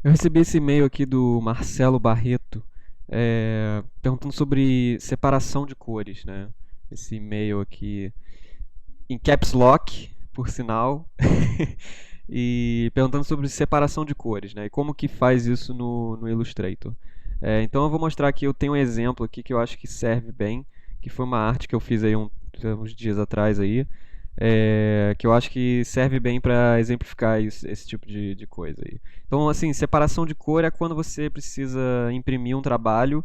Eu recebi esse e-mail aqui do Marcelo Barreto, perguntando sobre separação de cores, né? Esse e-mail aqui em caps lock, por sinal, e perguntando sobre separação de cores, né? E como que faz isso no Illustrator. Então eu vou mostrar aqui, eu tenho um exemplo aqui que eu acho que serve bem, que foi uma arte que eu fiz aí uns dias atrás aí, que eu acho que serve bem para exemplificar esse tipo de coisa aí. Então, assim, separação de cor é quando você precisa imprimir um trabalho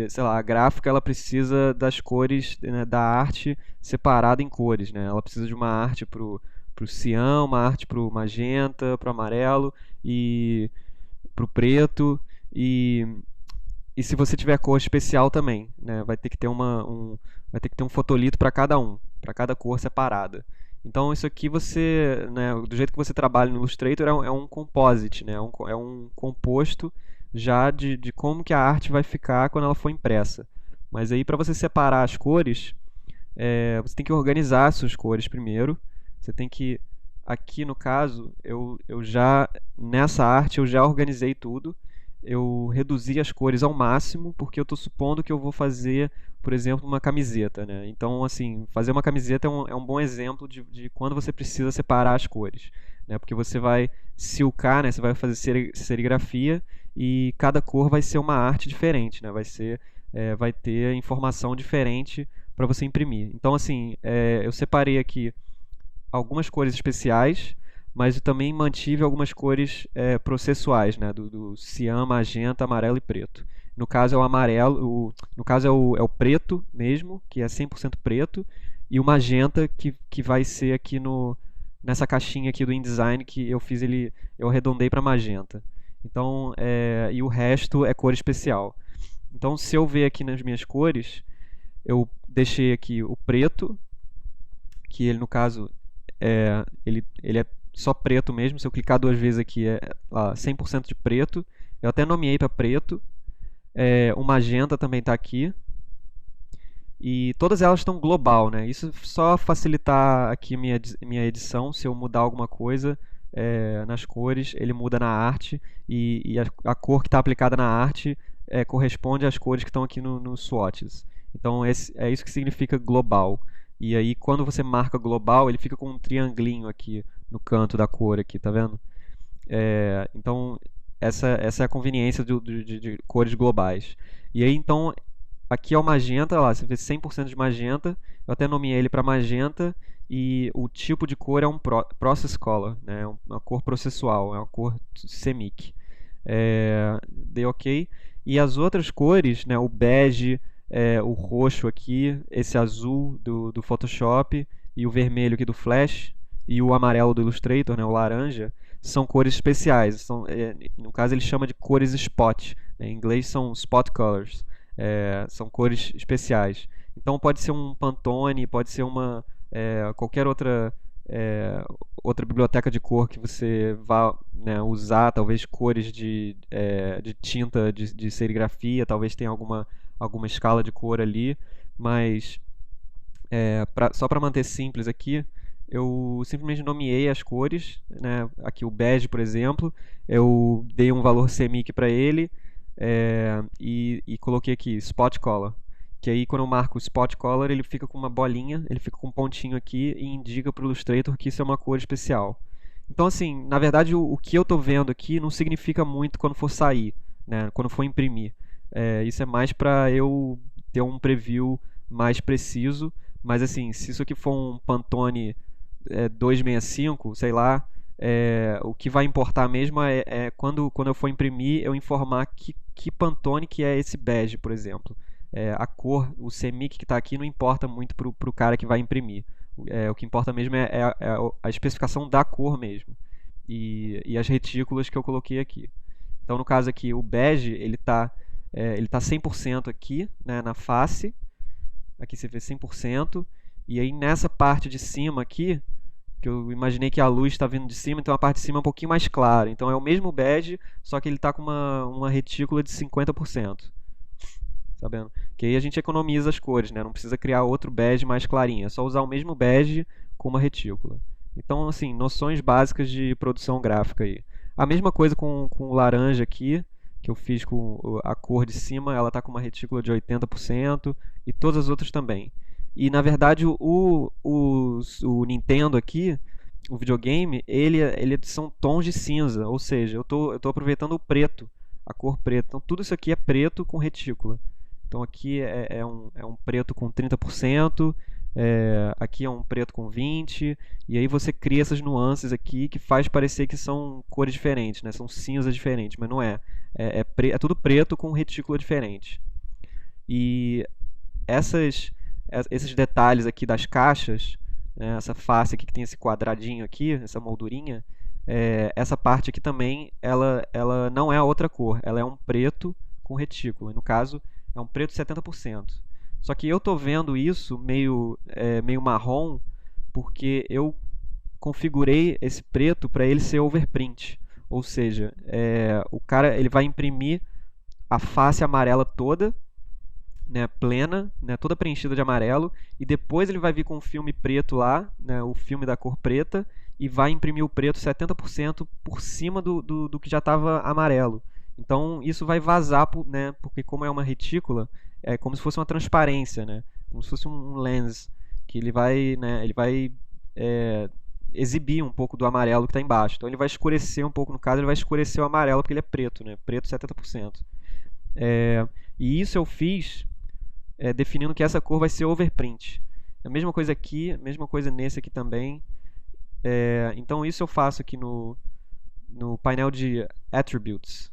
sei lá, a gráfica ela precisa das cores, né, da arte separada em cores, né? Ela precisa de uma arte pro cian, uma arte pro magenta, pro amarelo e pro preto e e se você tiver cor especial também, né, vai ter que ter um fotolito para cada cor separada. Então isso aqui você, né, do jeito que você trabalha no Illustrator é um composite, né, é um composto já de como que a arte vai ficar quando ela for impressa. Mas aí para você separar as cores, você tem que organizar as suas cores primeiro. Você tem que, aqui no caso, eu já, nessa arte eu já organizei tudo. Eu reduzi as cores ao máximo, porque eu estou supondo que eu vou fazer, por exemplo, uma camiseta, né? Então, assim, fazer uma camiseta é um bom exemplo de quando você precisa separar as cores, né? Porque você vai silcar, né? Você vai fazer serigrafia e cada cor vai ser uma arte diferente, né? Vai ter informação diferente para você imprimir. Então, assim, eu separei aqui algumas cores especiais, mas eu também mantive algumas cores processuais, né? Do cian, magenta, amarelo e preto. No caso é o amarelo, no caso é o preto mesmo, que é 100% preto, e o magenta que vai ser aqui nessa caixinha aqui do InDesign que eu fiz eu arredondei para magenta. Então, e o resto é cor especial. Então, se eu ver aqui nas minhas cores, eu deixei aqui o preto, que ele no caso ele é só preto mesmo. Se eu clicar duas vezes aqui é 100% de preto. Eu até nomeei para preto. O magenta também está aqui. E todas elas estão global, né? Isso só facilitar aqui minha edição. Se eu mudar alguma coisa nas cores, ele muda na arte. E a cor que está aplicada na arte corresponde às cores que estão aqui no swatches. Então é isso que significa global. E aí quando você marca global, ele fica com um triangulinho aqui no canto da cor aqui, tá vendo? Então essa é a conveniência de cores globais. E aí então aqui é o magenta, lá, você vê 100% de magenta. Eu até nomeei ele para magenta e o tipo de cor é um process color, né? Uma cor processual, é uma cor semic. Dei OK. E as outras cores, né? O bege, o roxo aqui, esse azul do Photoshop e o vermelho aqui do Flash e o amarelo do Illustrator, né? O laranja, são cores especiais. No caso ele chama de cores spot, né? Em inglês são spot colors. São cores especiais. Então pode ser um Pantone, pode ser qualquer outra biblioteca de cor que você vá, né, usar, talvez cores de tinta de serigrafia, talvez tenha alguma escala de cor ali, mas só para manter simples aqui, eu simplesmente nomeei as cores, né? Aqui o bege, por exemplo, eu dei um valor semic para ele e coloquei aqui Spot Color. Que aí quando eu marco o Spot Color, ele fica com uma bolinha, ele fica com um pontinho aqui e indica para o Illustrator que isso é uma cor especial. Então, assim, na verdade, o que eu estou vendo aqui não significa muito quando for sair, né? Quando for imprimir. Isso é mais para eu ter um preview mais preciso. Mas, assim, se isso aqui for um Pantone 265, sei lá, o que vai importar mesmo é quando eu for imprimir, eu informar que Pantone que é esse bege, por exemplo. A cor, o semic que está aqui não importa muito para o cara que vai imprimir. O que importa mesmo é a especificação da cor mesmo. E as retículas que eu coloquei aqui. Então, no caso aqui, o bege, ele tá 100% aqui, né, na face. Aqui você vê 100%. E aí nessa parte de cima aqui, que eu imaginei que a luz está vindo de cima, então a parte de cima é um pouquinho mais clara. Então é o mesmo bege, só que ele está com uma retícula de 50%. Sabendo? Que aí a gente economiza as cores, né? Não precisa criar outro bege mais clarinho, é só usar o mesmo bege com uma retícula. Então, assim, noções básicas de produção gráfica aí. A mesma coisa com o laranja aqui, que eu fiz com a cor de cima, ela está com uma retícula de 80% e todas as outras também. E na verdade o Nintendo aqui, o videogame, ele são tons de cinza, ou seja, eu tô aproveitando o preto, a cor preta. Então tudo isso aqui é preto com retícula. Então aqui é um preto com 30%, aqui é um preto com 20%, e aí você cria essas nuances aqui que faz parecer que são cores diferentes, né? São cinzas diferentes, mas não é. É tudo preto com retícula diferente. E essas, esses detalhes aqui das caixas, né, essa face aqui que tem esse quadradinho aqui, essa moldurinha, essa parte aqui também, ela não é a outra cor, ela é um preto com retícula. No caso, é um preto 70%. Só que eu estou vendo isso meio marrom, porque eu configurei esse preto para ele ser overprint. Ou seja, o cara ele vai imprimir a face amarela toda, né, plena, né, toda preenchida de amarelo, e depois ele vai vir com um filme preto lá, né, o filme da cor preta, e vai imprimir o preto 70% por cima do que já estava amarelo. Então isso vai vazar, né, porque como é uma retícula, é como se fosse uma transparência, né, como se fosse um lens, que ele vai exibir um pouco do amarelo que está embaixo. Então ele vai escurecer um pouco, no caso ele vai escurecer o amarelo porque ele é preto, né, preto 70%. E isso eu fiz definindo que essa cor vai ser overprint. A mesma coisa aqui, a mesma coisa nesse aqui também. Então isso eu faço aqui no painel de Attributes.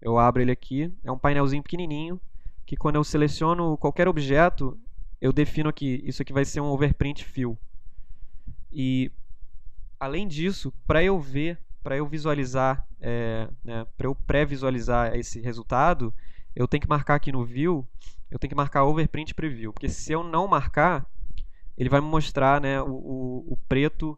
Eu abro ele aqui, é um painelzinho pequenininho, que quando eu seleciono qualquer objeto, eu defino aqui, isso aqui vai ser um overprint fill. E além disso, para eu visualizar, né, para eu pré-visualizar esse resultado, eu tenho que marcar aqui no View, eu tenho que marcar Overprint Preview, porque se eu não marcar, ele vai me mostrar, né, o preto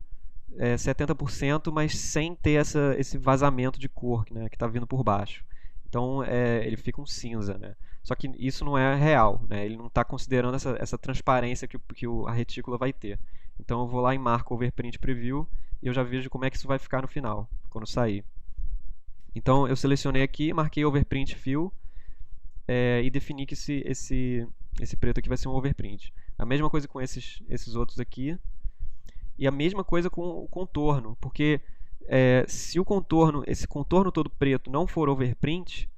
70%, mas sem ter esse vazamento de cor, né, que está vindo por baixo. Então ele fica um cinza, né? Só que isso não é real, né? Ele não está considerando essa transparência que a retícula vai ter. Então eu vou lá e marco Overprint Preview e eu já vejo como é que isso vai ficar no final, quando sair. Então eu selecionei aqui, marquei Overprint Fill e defini que esse preto aqui vai ser um overprint. A mesma coisa com esses outros aqui. E a mesma coisa com o contorno, porque se esse contorno todo preto não for overprint,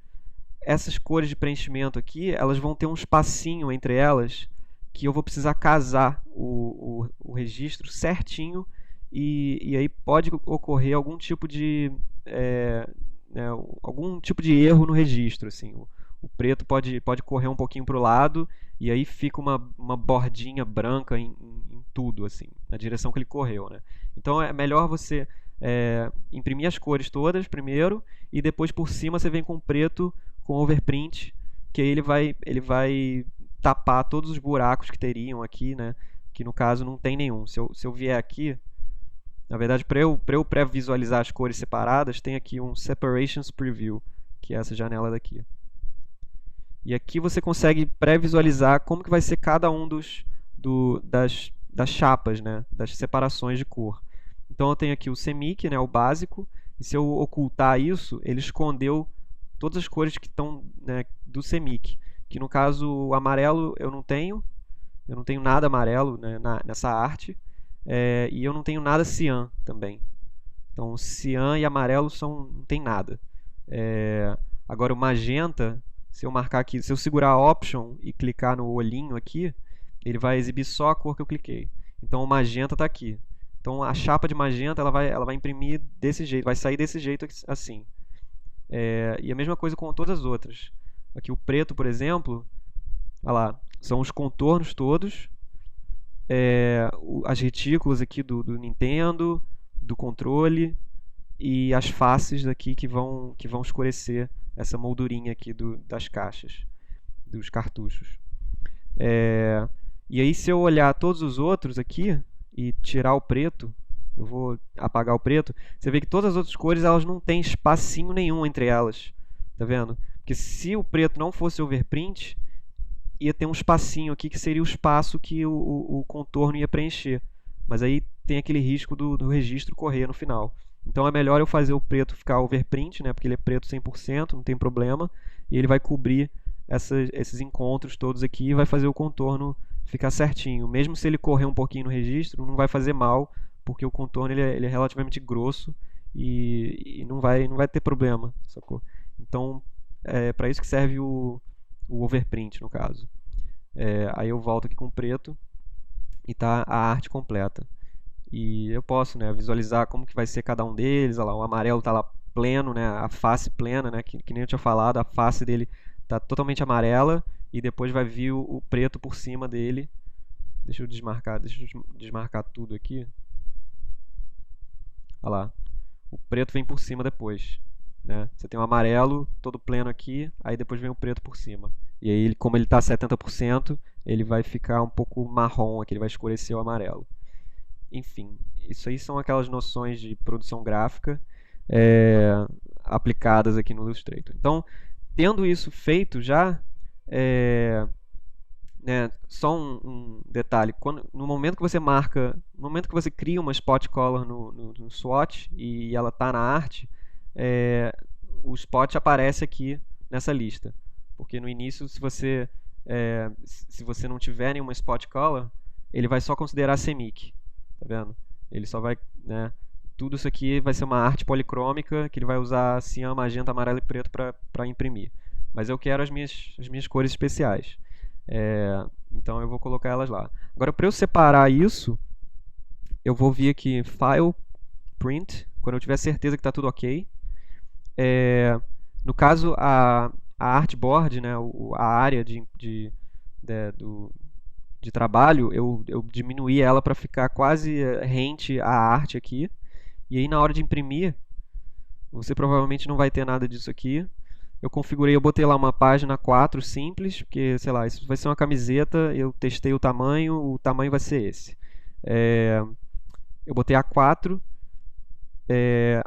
essas cores de preenchimento aqui, elas vão ter um espacinho entre elas que eu vou precisar casar o registro certinho e aí pode ocorrer algum tipo de né, algum tipo de erro no registro, assim. O preto pode correr um pouquinho para o lado e aí fica uma bordinha branca em tudo, assim, na direção que ele correu, né? Então é melhor você imprimir as cores todas primeiro e depois por cima você vem com preto com overprint, que aí ele vai tapar todos os buracos que teriam aqui, né? Que no caso não tem nenhum. Se eu vier aqui, na verdade, para eu pré-visualizar as cores separadas, tem aqui um Separations Preview, que é essa janela daqui. E aqui você consegue pré-visualizar como que vai ser cada um das chapas, né? Das separações de cor. Então eu tenho aqui o CMYK, né? O básico, e se eu ocultar isso, ele escondeu todas as cores que estão, né, do CMYK. Que no caso o amarelo eu não tenho nada amarelo, né, nessa arte. E eu não tenho nada cian também. Então cian e amarelo não tem nada. Agora o magenta, se eu marcar aqui, se eu segurar a Option e clicar no olhinho aqui, ele vai exibir só a cor que eu cliquei. Então o magenta está aqui. Então a chapa de magenta ela vai imprimir desse jeito, vai sair desse jeito assim. E a mesma coisa com todas as outras. Aqui o preto, por exemplo, olha lá, são os contornos todos. As retículas aqui do Nintendo, do controle e as faces aqui que vão escurecer essa moldurinha aqui das caixas, dos cartuchos. E aí se eu olhar todos os outros aqui e tirar o preto, eu vou apagar o preto, você vê que todas as outras cores elas não têm espacinho nenhum entre elas, tá vendo? Porque se o preto não fosse overprint, ia ter um espacinho aqui que seria o espaço que o contorno ia preencher. Mas aí tem aquele risco do registro correr no final. Então é melhor eu fazer o preto ficar overprint, né, porque ele é preto 100%, não tem problema, e ele vai cobrir esses encontros todos aqui e vai fazer o contorno ficar certinho. Mesmo se ele correr um pouquinho no registro, não vai fazer mal, porque o contorno ele é relativamente grosso e não vai ter problema, sacou? Então é para isso que serve o overprint, no caso. Aí eu volto aqui com o preto e tá a arte completa. E eu posso, né, visualizar como que vai ser cada um deles. Olha lá, o amarelo está lá pleno, né, a face plena, né, que nem eu tinha falado, a face dele está totalmente amarela e depois vai vir o preto por cima dele. Deixa eu desmarcar tudo aqui. Olha lá, o preto vem por cima depois, né? Você tem o amarelo todo pleno aqui, aí depois vem o preto por cima. E aí, como ele está 70%, ele vai ficar um pouco marrom aqui, ele vai escurecer o amarelo. Enfim, isso aí são aquelas noções de produção gráfica é, aplicadas aqui no Illustrator. Então, tendo isso feito já, é, né, só um detalhe, no momento que você marca, no momento que você cria uma spot color no swatch e ela está na arte, é, o spot aparece aqui nessa lista. Porque no início, se você não tiver nenhuma spot color, ele vai só considerar CMYK. Tá vendo? Ele só vai, né, tudo isso aqui vai ser uma arte policrômica que ele vai usar cian, magenta, amarelo e preto para imprimir. Mas eu quero as minhas cores especiais. Então eu vou colocar elas lá. Agora, para eu separar isso, eu vou vir aqui File, Print, quando eu tiver certeza que está tudo ok. No caso, a artboard, né, a área de trabalho, eu diminuí ela para ficar quase rente à arte aqui. E aí na hora de imprimir, você provavelmente não vai ter nada disso aqui. Eu botei lá uma página 4 simples, porque, sei lá, isso vai ser uma camiseta, eu testei o tamanho vai ser esse. Eu botei A4,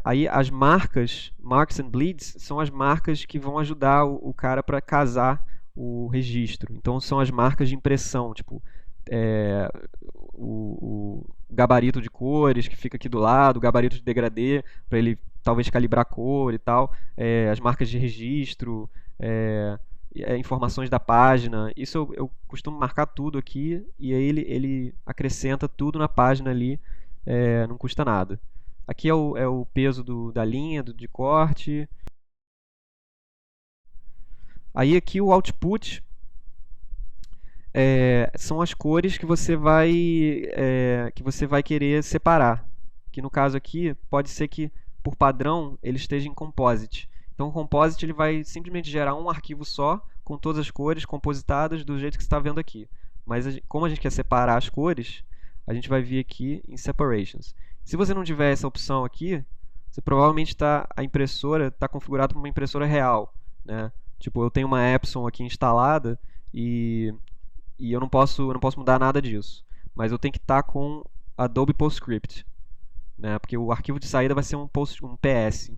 aí as Marks and Bleeds, são as marcas que vão ajudar o cara para casar o registro. Então são as marcas de impressão, tipo é, o gabarito de cores que fica aqui do lado, o gabarito de degradê para ele talvez calibrar a cor e tal, as marcas de registro, informações da página. Isso eu costumo marcar tudo aqui e aí ele acrescenta tudo na página ali, não custa nada. Aqui é o peso da linha, de corte. Aí aqui o output são as cores que você vai querer separar. Que no caso aqui pode ser que por padrão ele esteja em composite. Então o composite ele vai simplesmente gerar um arquivo só com todas as cores compositadas do jeito que você está vendo aqui. Mas como a gente quer separar as cores, a gente vai vir aqui em separations. Se você não tiver essa opção aqui, você provavelmente a impressora está configurada para uma impressora real, né? Tipo, eu tenho uma Epson aqui instalada e eu não posso mudar nada disso. Mas eu tenho que estar com Adobe PostScript, né? Porque o arquivo de saída vai ser um PS, um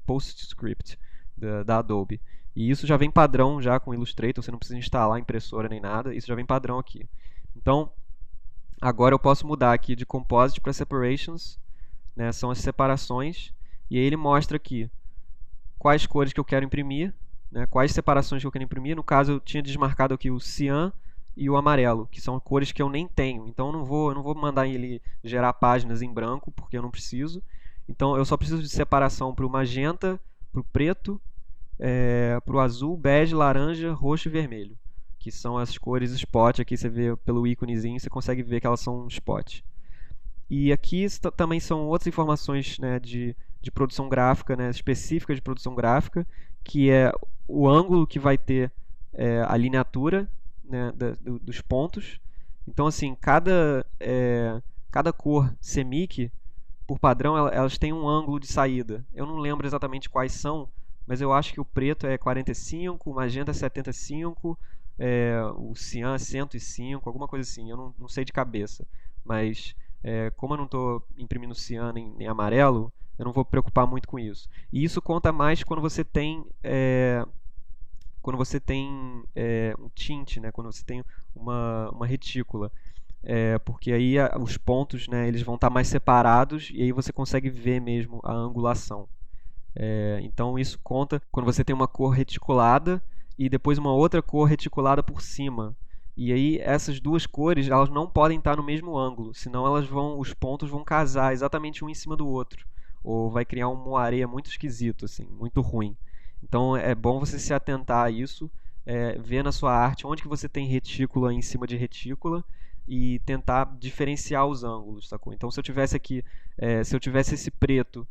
PostScript da Adobe. E isso já vem padrão já com Illustrator, você não precisa instalar impressora nem nada, isso já vem padrão aqui. Então, agora eu posso mudar aqui de Composite para Separations, né? São as separações, e aí ele mostra aqui quais cores que eu quero imprimir, né, quais separações que eu quero imprimir. No caso, eu tinha desmarcado aqui o cian e o amarelo, que são cores que eu nem tenho. Então, eu não vou mandar ele gerar páginas em branco, porque eu não preciso. Então, eu só preciso de separação para o magenta, para o preto, para o azul, bege, laranja, roxo e vermelho, que são as cores spot. Aqui você vê pelo íconezinho, você consegue ver que elas são spot. E aqui também são outras informações, né, de produção gráfica, né, específicas de produção gráfica, que é o ângulo que vai ter a lineatura, né, dos pontos. Então, assim, cada cor CMYK, por padrão, elas têm um ângulo de saída. Eu não lembro exatamente quais são, mas eu acho que o preto é 45, o magenta é 75, o cian é 105, alguma coisa assim. Eu não sei de cabeça, mas como eu não estou imprimindo cian nem amarelo, eu não vou preocupar muito com isso. E isso conta mais quando você tem um tint, né? Quando você tem uma retícula. porque aí os pontos, né, eles vão estar mais separados e aí você consegue ver mesmo a angulação. Então isso conta quando você tem uma cor reticulada e depois uma outra cor reticulada por cima. E aí essas duas cores, elas não podem estar no mesmo ângulo, senão os pontos vão casar exatamente um em cima do outro, ou vai criar um moaré muito esquisito, assim, muito ruim. Então é bom você se atentar a isso, ver na sua arte onde que você tem retícula em cima de retícula e tentar diferenciar os ângulos, sacou? Então se eu tivesse aqui, se eu tivesse esse preto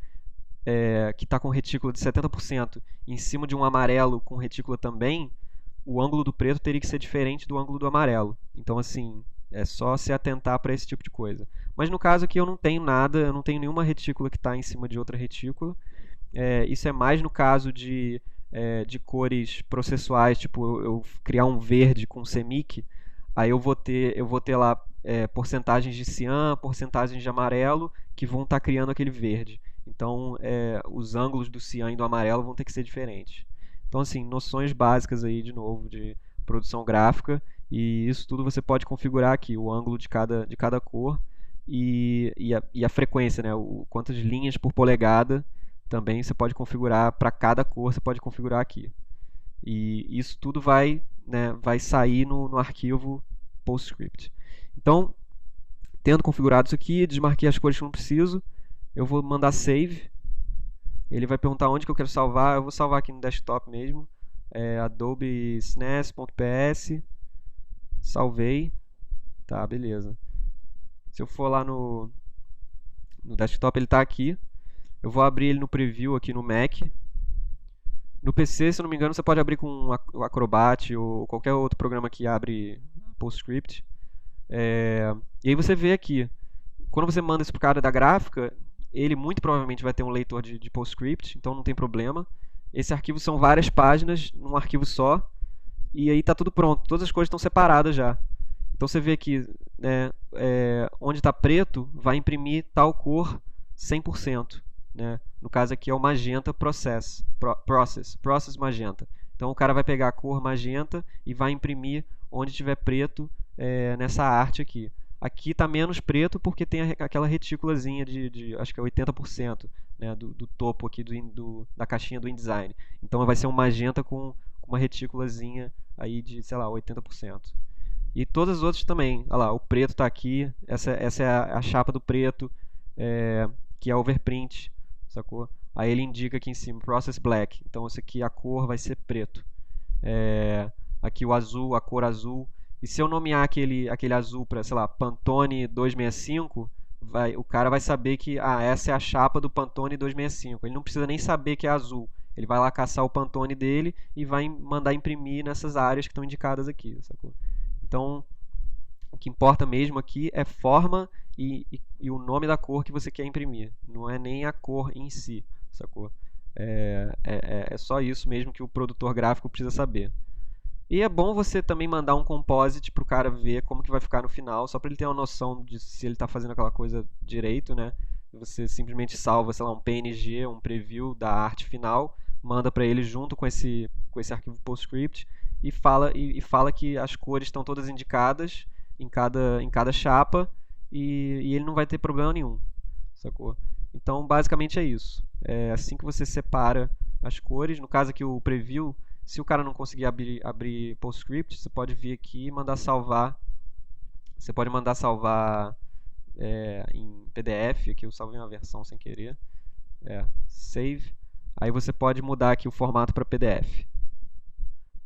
que está com retícula de 70% em cima de um amarelo com retícula também, o ângulo do preto teria que ser diferente do ângulo do amarelo. Então, assim, é só se atentar para esse tipo de coisa. Mas no caso aqui eu não tenho nada, eu não tenho nenhuma retícula que está em cima de outra retícula. Isso é mais no caso de cores processuais, tipo eu criar um verde com semic, aí eu vou ter lá porcentagens de cian, porcentagens de amarelo que vão estar criando aquele verde. Então, os ângulos do cian e do amarelo vão ter que ser diferentes. Então, assim, noções básicas aí, de novo, de produção gráfica, e isso tudo você pode configurar aqui, o ângulo de cada cor e a frequência, né? Quantas linhas por polegada também você pode configurar para cada cor, você pode configurar aqui. E isso tudo vai, né, vai sair no arquivo PostScript. Então, tendo configurado isso aqui, desmarquei as cores que eu não preciso, eu vou mandar save. Ele vai perguntar onde que eu quero salvar. Eu vou salvar aqui no desktop mesmo. Adobe SNES.ps. Salvei. Tá, beleza. Se eu for lá no desktop, ele está aqui. Eu vou abrir ele no preview aqui no Mac. No PC, se eu não me engano, você pode abrir com o Acrobat ou qualquer outro programa que abre PostScript. E aí você vê aqui, quando você manda isso para o cara da gráfica, ele muito provavelmente vai ter um leitor de PostScript, então não tem problema. Esse arquivo são várias páginas num arquivo só, e aí está tudo pronto, todas as coisas estão separadas já. Então você vê que, né, onde está preto, vai imprimir tal cor 100%. Né? No caso aqui é o magenta process magenta. Então o cara vai pegar a cor magenta e vai imprimir onde tiver preto nessa arte aqui. Aqui está menos preto porque tem aquela retículazinha de acho que é 80%, né, do topo aqui da caixinha do InDesign. Então vai ser um magenta com uma retículazinha aí de, sei lá, 80%. E todas as outras também. Olha lá, o preto está aqui. Essa é a chapa do preto, que é overprint, sacou? Aí ele indica aqui em cima, Process Black. Então esse aqui, a cor vai ser preto. Aqui o azul, a cor azul. E se eu nomear aquele azul para, sei lá, Pantone 265, o cara vai saber que essa é a chapa do Pantone 265. Ele não precisa nem saber que é azul. Ele vai lá caçar o Pantone dele e vai mandar imprimir nessas áreas que estão indicadas aqui, sacou? Então, o que importa mesmo aqui é forma e o nome da cor que você quer imprimir. Não é nem a cor em si, sacou? É só isso mesmo que o produtor gráfico precisa saber. E é bom você também mandar um composite para o cara ver como que vai ficar no final, só para ele ter uma noção de se ele está fazendo aquela coisa direito, né? Você simplesmente salva, sei lá, um PNG, um preview da arte final, manda para ele junto com esse arquivo PostScript e fala que as cores estão todas indicadas em cada chapa e ele não vai ter problema nenhum, sacou? Então, basicamente é isso. É assim que você separa as cores. No caso aqui, o preview, se o cara não conseguir abrir PostScript, você pode vir aqui e mandar salvar. Você pode mandar salvar em PDF. Aqui eu salvei uma versão sem querer. Save. Aí você pode mudar aqui o formato para PDF.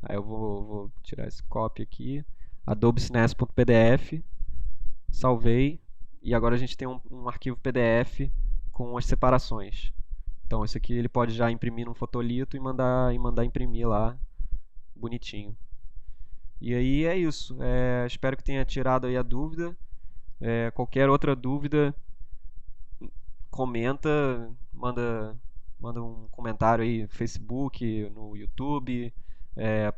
Aí eu vou tirar esse copy aqui. Adobe SNES.pdf. Salvei. E agora a gente tem um arquivo PDF com as separações. Então esse aqui ele pode já imprimir num fotolito e mandar imprimir lá bonitinho. E aí é isso. Espero que tenha tirado aí a dúvida. Qualquer outra dúvida, comenta, manda um comentário aí no Facebook, no YouTube.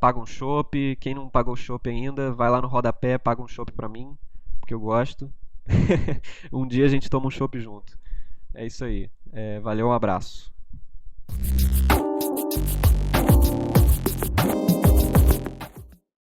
Paga um chopp. Quem não pagou o chopp ainda, vai lá no rodapé, paga um chopp pra mim, porque eu gosto. Um dia a gente toma um chopp junto. É isso aí. Valeu, um abraço.